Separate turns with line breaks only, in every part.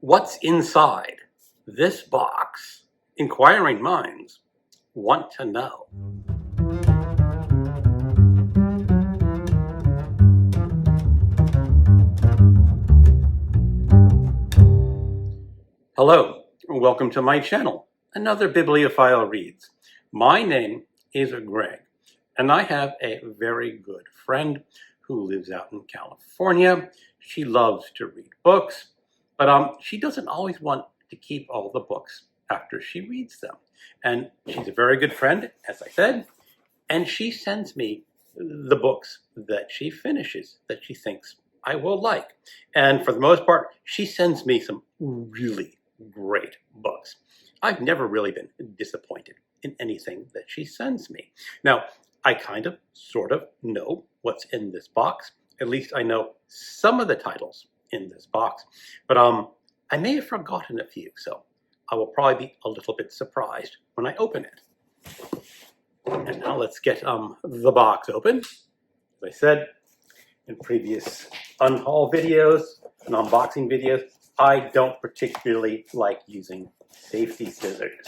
What's inside this box? Inquiring minds want to know. Hello, and welcome to my channel, Another Bibliophile Reads. My name is Greg, and I have a very good friend who lives out in California. She loves to read books, but she doesn't always want to keep all the books after she reads them. And she's a very good friend, as I said, and she sends me the books that she finishes, that she thinks I will like. And for the most part, she sends me some really great books. I've never really been disappointed in anything that she sends me. Now, I kind of, sort of know what's in this box. At least I know some of the titles in this box, but I may have forgotten a few, so I will probably be a little bit surprised when I open it. And now let's get the box open. As I said in previous unhaul videos and unboxing videos, I don't particularly like using safety scissors.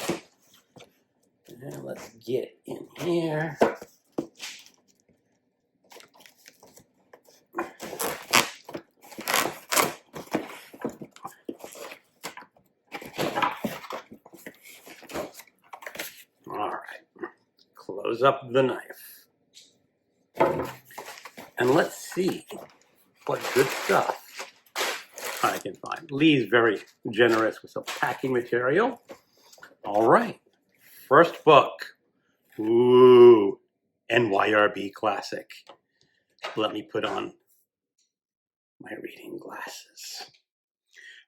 And let's get in here. All right, close up the knife. And let's see what good stuff I can find. Lee's very generous with some packing material. All right, first book. Ooh, NYRB classic. Let me put on my reading glasses.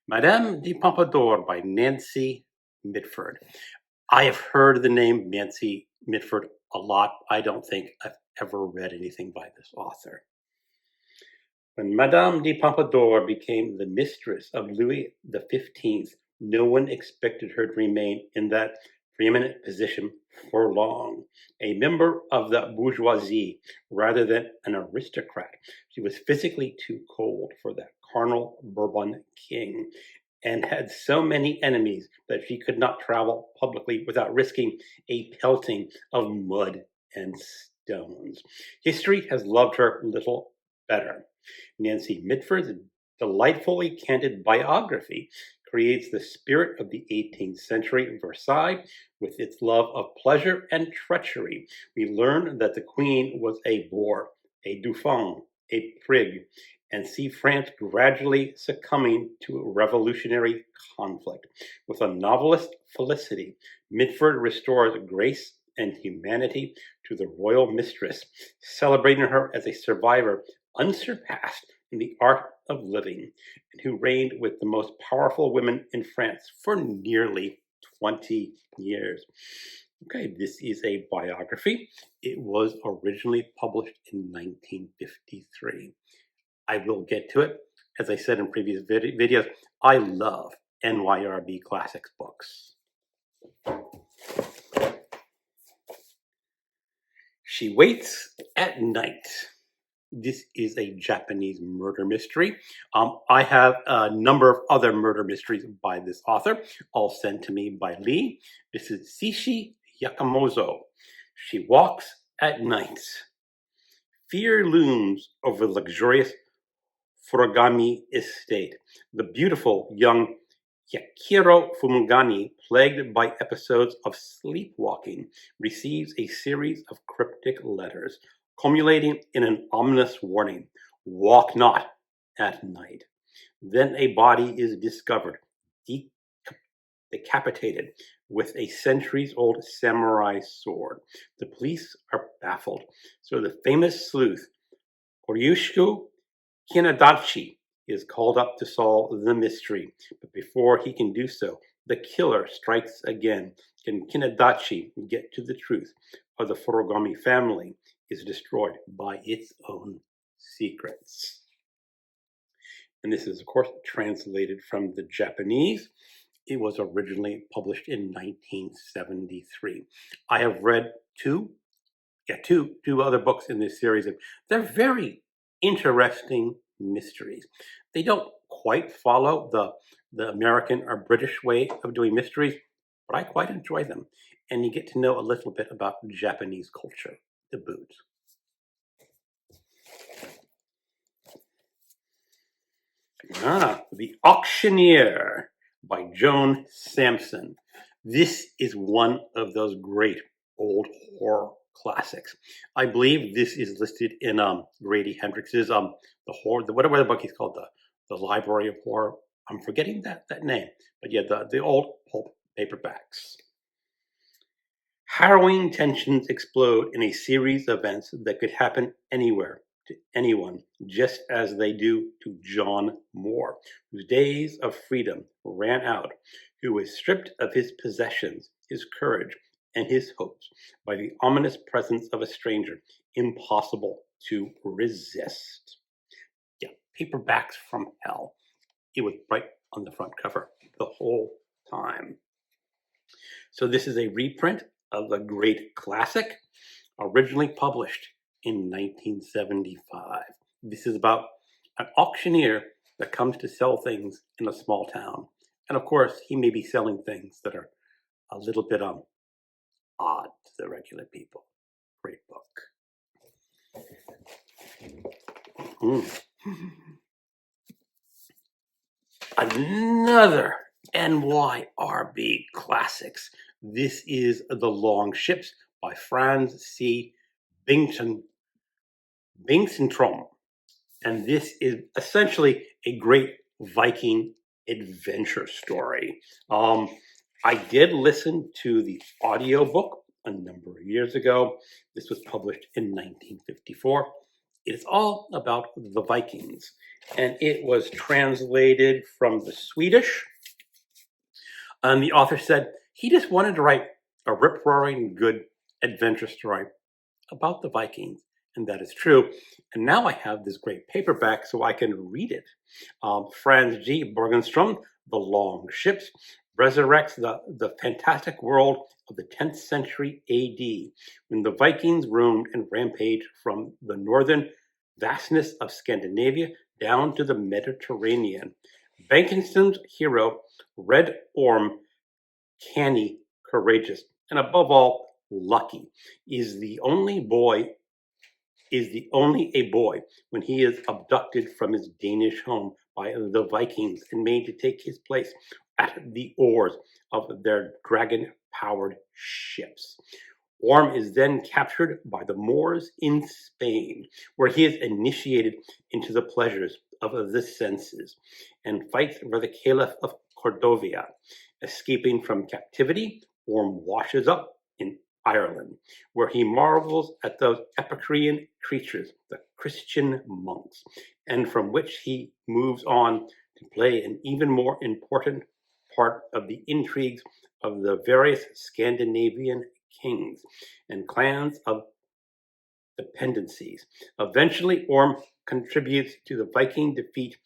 Madame de Pompadour by Nancy Mitford. I have heard the name Nancy Mitford a lot. I don't think I've ever read anything by this author. When Madame de Pompadour became the mistress of Louis XV, no one expected her to remain in that preeminent position for long. A member of the bourgeoisie rather than an aristocrat, she was physically too cold for that carnal Bourbon king, and had so many enemies that she could not travel publicly without risking a pelting of mud and stones. History has loved her little better. Nancy Mitford's delightfully candid biography creates the spirit of the 18th century Versailles with its love of pleasure and treachery. We learn that the queen was a boor, a dauphin, a prig, and see France gradually succumbing to revolutionary conflict. With a novelist felicity, Mitford restores grace and humanity to the royal mistress, celebrating her as a survivor unsurpassed in the art of living, and who reigned with the most powerful women in France for nearly 20 years. Okay, this is a biography. It was originally published in 1953. I will get to it. As I said in previous videos, I love NYRB Classics books. She Waits at Night. This is a Japanese murder mystery. I have a number of other murder mysteries by this author, all sent to me by Lee. This is Shishi Yakamoto. She Walks at Night. Fear looms over the luxurious Furugami estate. The beautiful young Yakiro Fumigani, plagued by episodes of sleepwalking, receives a series of cryptic letters, culminating in an ominous warning: walk not at night. Then a body is discovered, decapitated, with a centuries-old samurai sword. The police are baffled, so the famous sleuth, Koryushiko Kinadachi, is called up to solve the mystery. But before he can do so, the killer strikes again. Can Kinadachi get to the truth of the Furugami family is destroyed by its own secrets? And this is, of course, translated from the Japanese. It was originally published in 1973. I have read two other books in this series, and they're very interesting mysteries. They don't quite follow the the American or British way of doing mysteries, but I quite enjoy them. And you get to know a little bit about Japanese culture to boot. The Auctioneer by Joan Sampson. This is one of those great old horror classics. I believe this is listed in Grady Hendrix's the horror, whatever the book he's called, the Library of Horror. I'm forgetting that name, but yeah, the old pulp paperbacks. Harrowing tensions explode in a series of events that could happen anywhere to anyone, just as they do to John Moore, whose days of freedom ran out, who was stripped of his possessions, his courage, and his hopes by the ominous presence of a stranger, impossible to resist. Yeah, Paperbacks from Hell. It was right on the front cover the whole time. So this is a reprint of a great classic, originally published in 1975. This is about an auctioneer that comes to sell things in a small town. And of course, he may be selling things that are a little bit odd to the regular people. Great book. Another NYRB classics. This is The Long Ships by Franz C. Bingstrom. And this is essentially a great Viking adventure story. I did listen to the audiobook a number of years ago. This was published in 1954. It's all about the Vikings, and it was translated from the Swedish. And the author said he just wanted to write a rip-roaring good adventure story about the Vikings, and that is true. And now I have this great paperback so I can read it. Franz G. Borgenstrom, The Long Ships, resurrects the fantastic world of the 10th century AD, when the Vikings roamed and rampaged from the northern vastness of Scandinavia down to the Mediterranean. Bankenstein's hero, Red Orm, canny, courageous, and above all, lucky, is only a boy when he is abducted from his Danish home by the Vikings and made to take his place at the oars of their dragon-powered ships. Orm is then captured by the Moors in Spain, where he is initiated into the pleasures of the senses and fights for the Caliph of Cordovia. Escaping from captivity, Orm washes up in Ireland, where he marvels at those Epicurean creatures, the Christian monks, and from which he moves on to play an even more important part of the intrigues of the various Scandinavian kings and clans of dependencies. Eventually, Orm contributes to the Viking defeat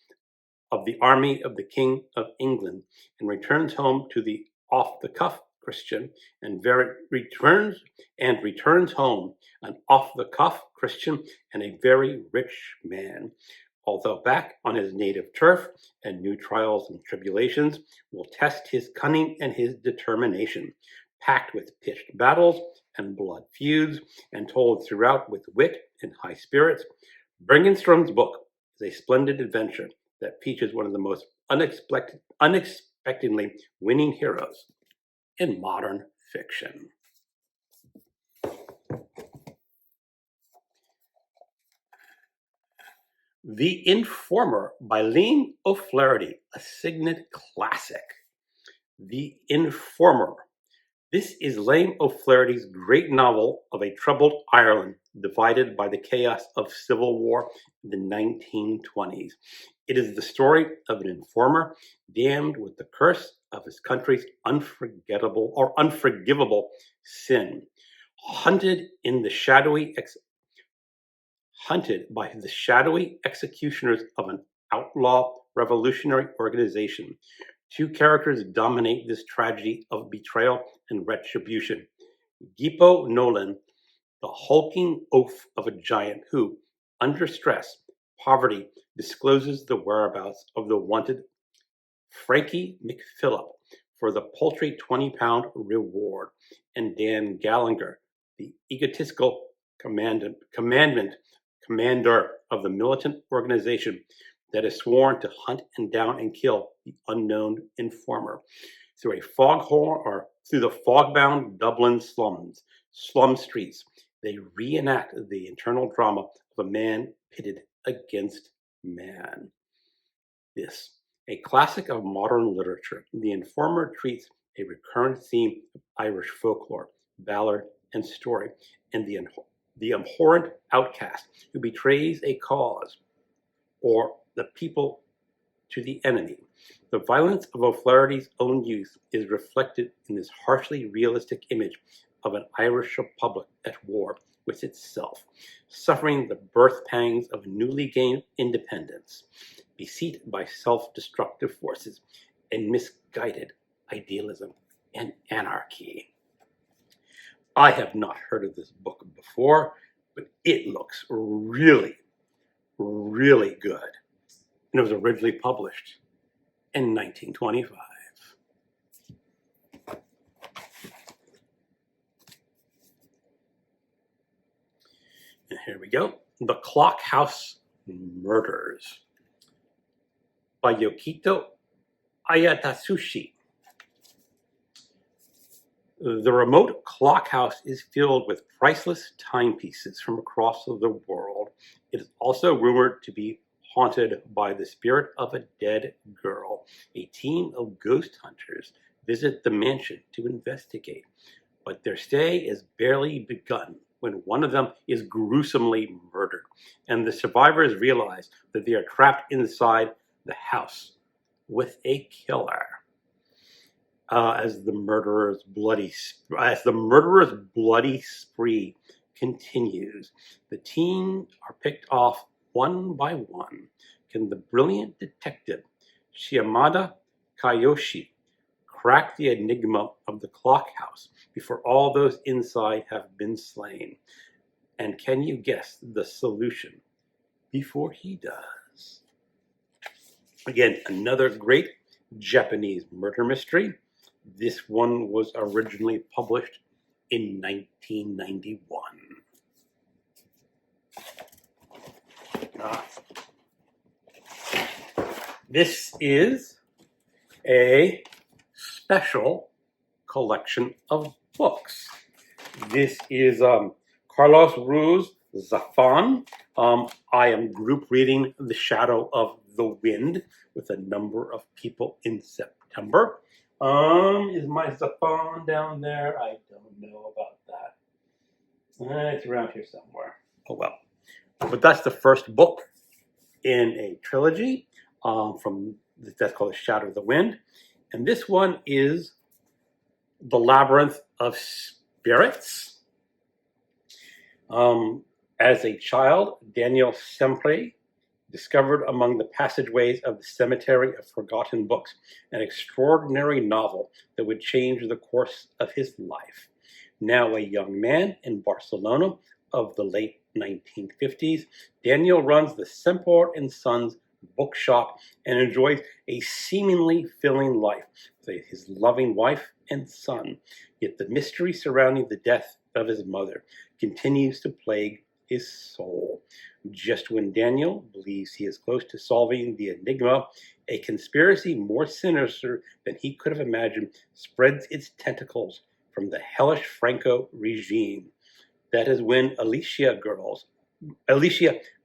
of the army of the King of England and returns home to the off-the-cuff Christian returns home an off-the-cuff Christian and a very rich man. Although back on his native turf, and new trials and tribulations will test his cunning and his determination, packed with pitched battles and blood feuds, and told throughout with wit and high spirits. Bergenstrom's book is a splendid adventure that features one of the most unexpectedly winning heroes in modern fiction. The Informer by Liam O'Flaherty, a signet classic. The Informer. This is Liam O'Flaherty's great novel of a troubled Ireland divided by the chaos of civil war in the 1920s. It is the story of an informer damned with the curse of his country's unforgivable sin, hunted by the shadowy executioners of an outlaw revolutionary organization. Two characters dominate this tragedy of betrayal and retribution. Gippo Nolan, the hulking oaf of a giant who, under stress, poverty, discloses the whereabouts of the wanted Frankie McPhillip for the paltry £20 reward, and Dan Gallagher, the egotistical commander of the militant organization that is sworn to hunt and down and kill the unknown informer. Through the fog-bound Dublin slum streets, they reenact the internal drama of a man pitted against man. This, a classic of modern literature, The Informer treats a recurrent theme of Irish folklore, ballad, and story, and the abhorrent outcast who betrays a cause or the people to the enemy. The violence of O'Flaherty's own youth is reflected in this harshly realistic image of an Irish republic at war with itself, suffering the birth pangs of newly gained independence, beset by self-destructive forces and misguided idealism and anarchy. I have not heard of this book before, but it looks really, really good. And it was originally published in 1925. And here we go. The Clock House Murders by Yokito Ayatatsushi. The remote clock house is filled with priceless timepieces from across the world. It is also rumored to be haunted by the spirit of a dead girl. A team of ghost hunters visit the mansion to investigate, but their stay is barely begun when one of them is gruesomely murdered, and the survivors realize that they are trapped inside the house with a killer. As the murderer's bloody spree continues, the team are picked off one by one. Can the brilliant detective Shimada Kayoshi crack the enigma of the clock house before all those inside have been slain? And can you guess the solution before he does? Again, another great Japanese murder mystery. This one was originally published in 1991. This is a special collection of books. This is Carlos Ruiz Zafón. I am group reading The Shadow of the Wind with a number of people in September. Is my Zafón down there? I don't know about that. It's around here somewhere. Oh well. But that's the first book in a trilogy that's called The Shadow of the Wind. And this one is The Labyrinth of Spirits. As a child, Daniel Sempre discovered among the passageways of the Cemetery of Forgotten Books an extraordinary novel that would change the course of his life. Now a young man in Barcelona of the late 1950s, Daniel runs the Semper & Sons bookshop and enjoys a seemingly filling life with his loving wife and son. Yet the mystery surrounding the death of his mother continues to plague his soul. Just when Daniel believes he is close to solving the enigma, a conspiracy more sinister than he could have imagined spreads its tentacles from the hellish Franco regime. That is when Alicia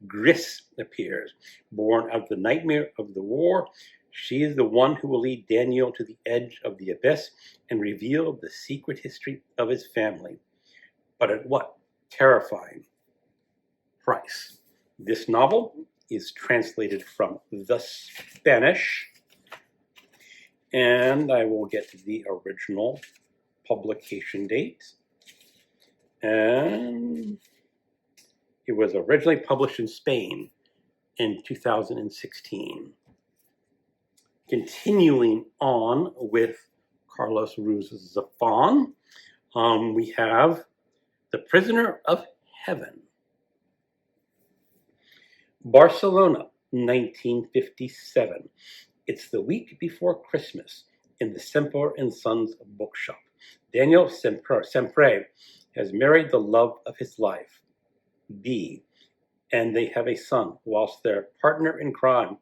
Gris appears. Born out of the nightmare of the war, she is the one who will lead Daniel to the edge of the abyss and reveal the secret history of his family. But at what terrifying price? This novel is translated from the Spanish, and I will get to the original publication date. And it was originally published in Spain in 2016. Continuing on with Carlos Ruiz Zafón, we have The Prisoner of Heaven. Barcelona, 1957. It's the week before Christmas in the Semper and Sons bookshop. Daniel Sempre has married the love of his life, B, and they have a son, whilst their partner in crime,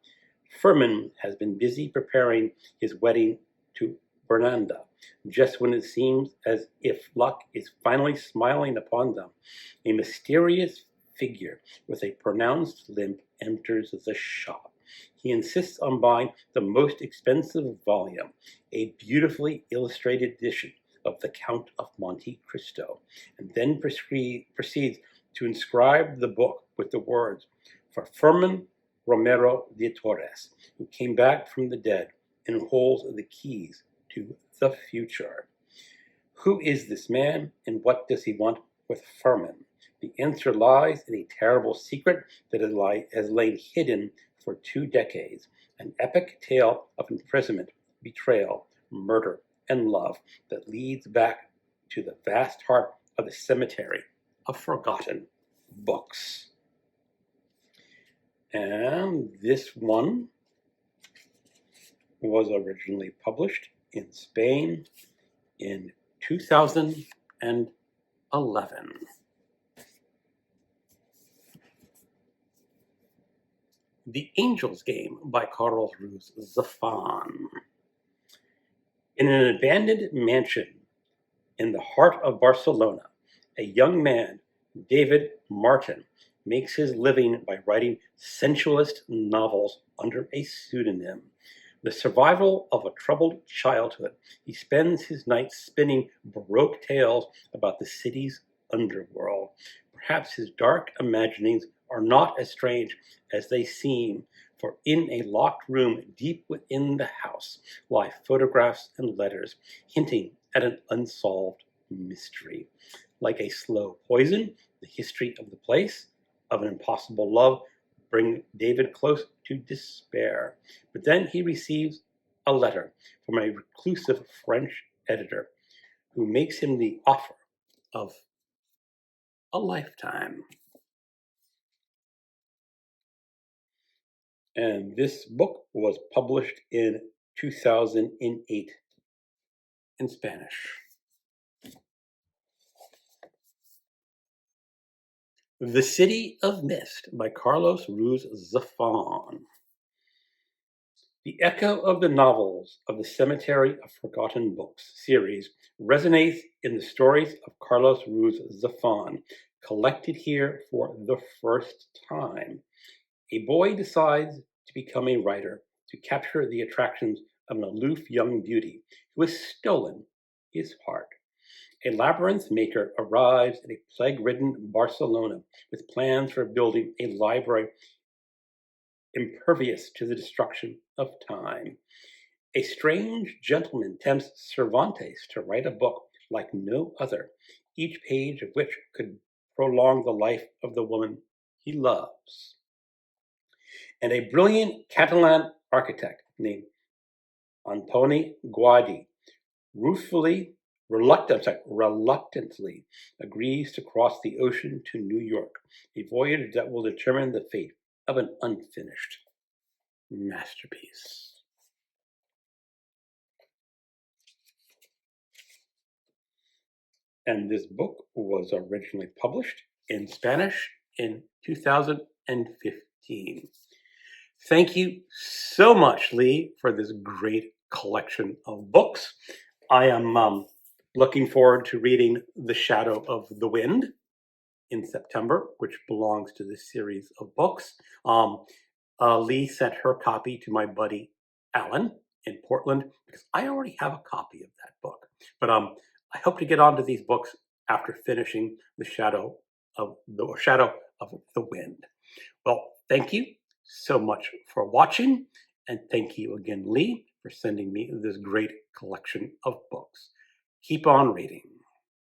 Furman, has been busy preparing his wedding to Bernanda. Just when it seems as if luck is finally smiling upon them, a mysterious figure with a pronounced limp enters the shop. He insists on buying the most expensive volume, a beautifully illustrated edition of The Count of Monte Cristo, and then proceeds to inscribe the book with the words, "For Furman Romero de Torres, who came back from the dead and holds the keys to the future." Who is this man, and what does he want with Furman? The answer lies in a terrible secret that has lain hidden for 2 decades, an epic tale of imprisonment, betrayal, murder, and love that leads back to the vast heart of the cemetery of forgotten books. And this one was originally published in Spain in 2011. The Angel's Game by Carlos Ruiz Zafón. In an abandoned mansion in the heart of Barcelona, a young man, David Martin, makes his living by writing sensualist novels under a pseudonym. The survival of a troubled childhood, he spends his nights spinning baroque tales about the city's underworld. Perhaps his dark imaginings are not as strange as they seem, for in a locked room deep within the house lie photographs and letters hinting at an unsolved mystery. Like a slow poison, the history of the place, of an impossible love, bring David close to despair. But then he receives a letter from a reclusive French editor who makes him the offer of a lifetime. And this book was published in 2008 in Spanish. The City of Mist by Carlos Ruiz Zafón. The echo of the novels of the Cemetery of Forgotten Books series resonates in the stories of Carlos Ruiz Zafón, collected here for the first time. A boy decides to become a writer to capture the attractions of an aloof young beauty who has stolen his heart. A labyrinth maker arrives in a plague-ridden Barcelona with plans for building a library impervious to the destruction of time. A strange gentleman tempts Cervantes to write a book like no other, each page of which could prolong the life of the woman he loves. And a brilliant Catalan architect named Antoni Gaudí reluctantly agrees to cross the ocean to New York, a voyage that will determine the fate of an unfinished masterpiece. And this book was originally published in Spanish in 2015. Thank you so much, Lee, for this great collection of books. I am looking forward to reading The Shadow of the Wind in September, which belongs to this series of books. Lee sent her copy to my buddy Alan in Portland because I already have a copy of that book. But I hope to get onto these books after finishing The Shadow of the Wind. Well, thank you so much for watching, and thank you again, Lee, for sending me this great collection of books. Keep on reading.